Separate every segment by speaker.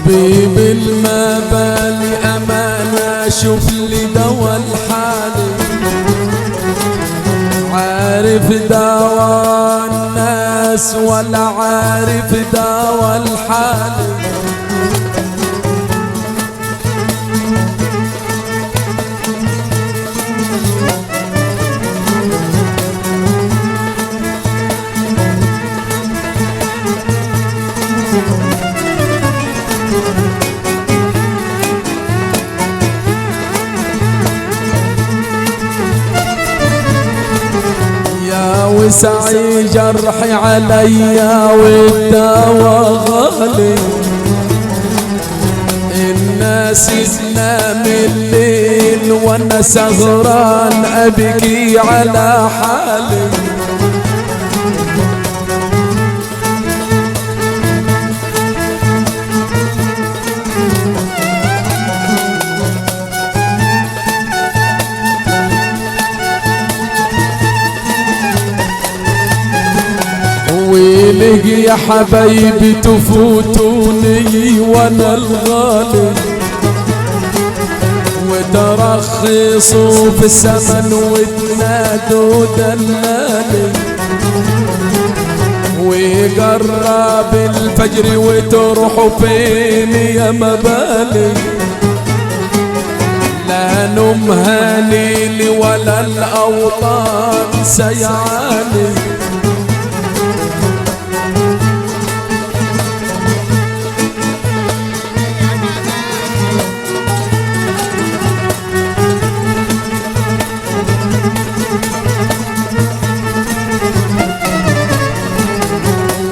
Speaker 1: طبيب المبالي أمانة شوف لي دوا الحالي، عارف دوا الناس ولا عارف دوا الحالي. وسعي جرحي عليا والدوا غالي، الناس تنام الليل وانا سهران ابكي على حالي. ويلك يا حبايبي تفوتوني وانا الغالي، وترخصوا في السمن وتنادوا دلالي، ويقرب الفجر وتروحوا فين يا مبالي. لا نوم هانيلي ولا الاوطان سيعاني،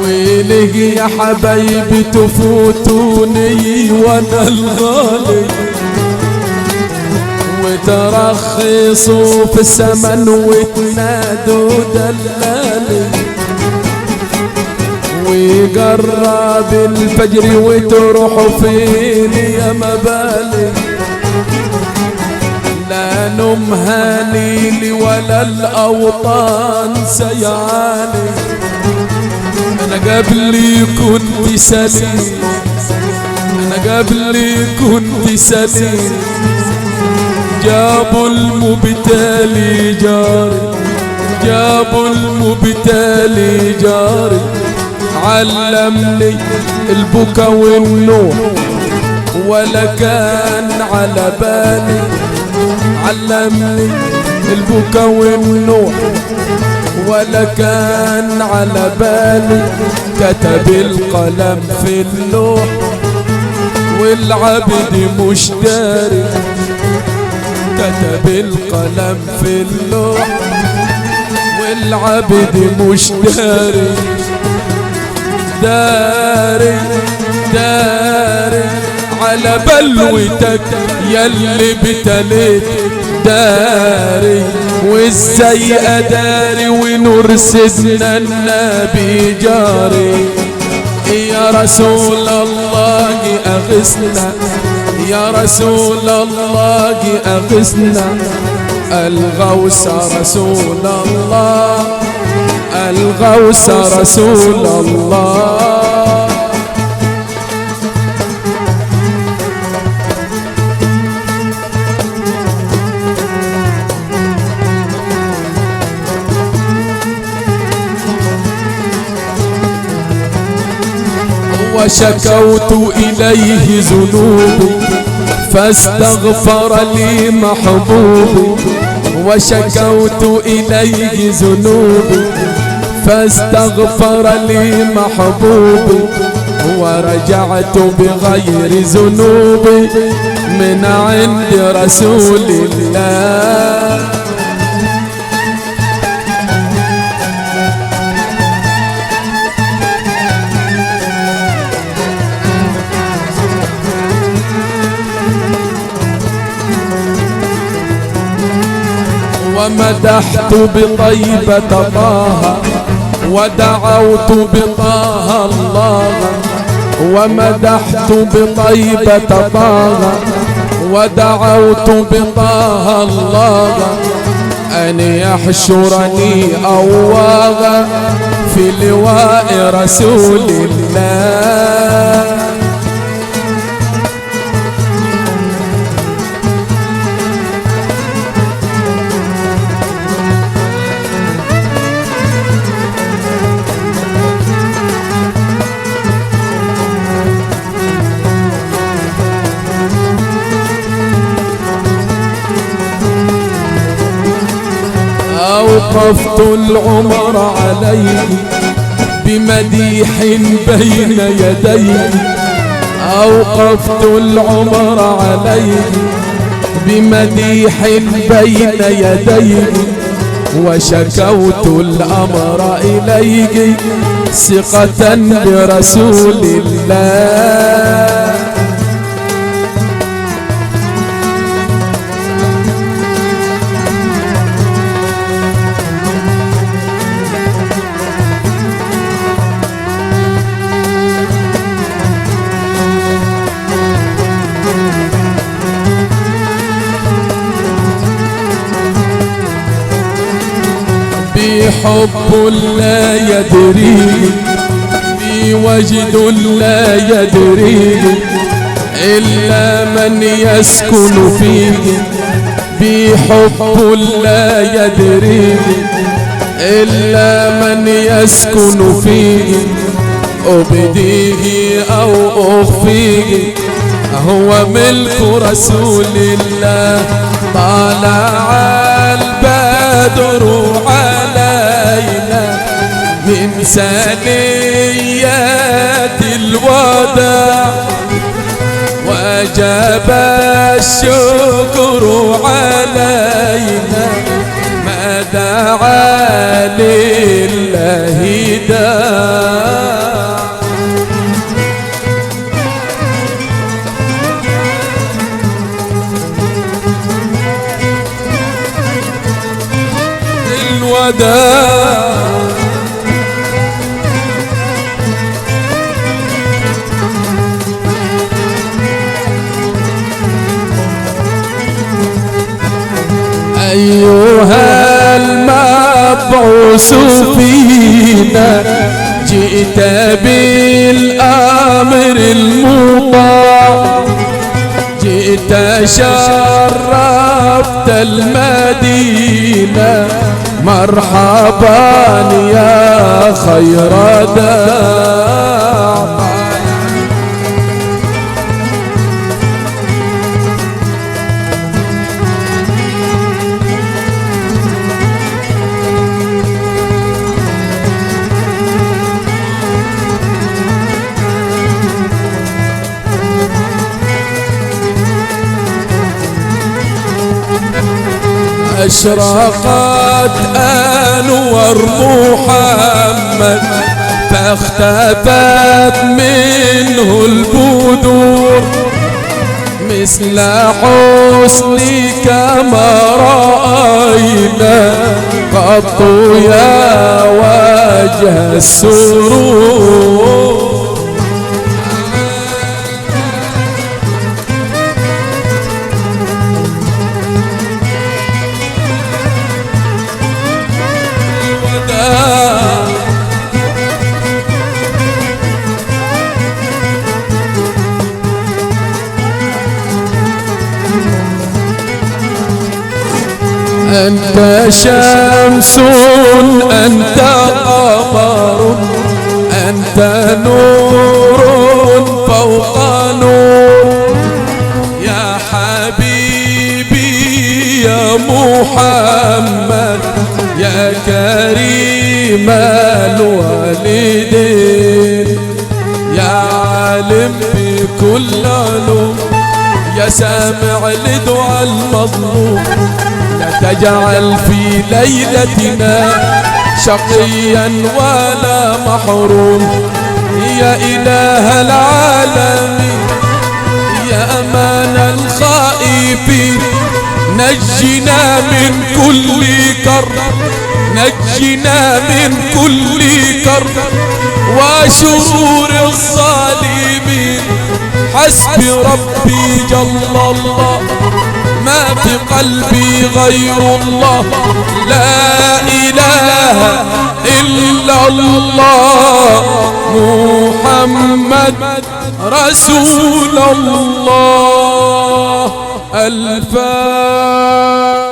Speaker 1: ويلك يا حبايبي تفوتوني وانا الغالي، وترخصوا في السمن وتنادوا دلالي، ويقرب الفجر وتروحوا فين يا مبالي. لا نوم هانيلي ولا الاوطان سيعاني، أنا قبلي كنت سليم، أنا قبلي كنت سليم، جابوا المبتلي جاري، جابوا المبتلي جاري، علمني البكا والنوح ولا كان على بالي، علمني البكا والنوح ولا كان على بالي. كتب القلم في اللوح والعبد مش داري، كتب القلم في اللوح والعبد مش داري. داري داري على بلوتك يلي بتليت، داري وازاي اداري ونور سيدنا النبي جاري. يا رسول الله اغثنا، يا رسول الله اغثنا، الغوث رسول الله، الغوث رسول الله. وشكوت إليه ذنوبي فاستغفر لي محبوبي، وشكوت إليه ذنوبي فاستغفر لي محبوبي، ورجعت بغير ذنوبي من عند رسول الله. ومدحت بطيبة طه ودعوت بطه الله، ومدحت بطيبة طه ودعوت بطه الله، أن يحشرني أواغا في لواء رسول الله. أوقفت العمر عليه بمديح بين يديه، أوقفت العمر عليه بمديح بين يديه، وشكوت الأمر إليه ثقة برسول الله. حب لا يدري بي، وجد لا يدري إلا من يسكن فيه، بي حب لا يدري إلا من يسكن فيه، أبديه أو أخفيه هو ملك رسول الله. طلع البدر علينا من ثنيات الوداع، وجب الشكر علينا ما دعا لله داع. الوداع أيها المبعوث فينا، جئت بالأمر المطاع، جئت شرفت المدينة، مرحبا يا خير داع. أشرقت أنوار محمد فاختفت منه البدور، مثل حسنك ما رأينا قط يا وجه السرور. أنت شمس أنت قمر، أنت نور فوق نور، يا حبيبي يا محمد يا كريم الوالدين، يا عالم بكل علوم، يا سامع لدعاء المظلوم، لا تجعل في ليلتنا شقيا ولا محروم، يا إله العالمين يا أمان الخائفين، نجنا من كل كرب، نجنا من كل كرب وشرور الظالمين. حسبي ربي جل الله، ما في قلبي غير الله، لا إله إلا الله، محمد رسول الله. الفاتحة.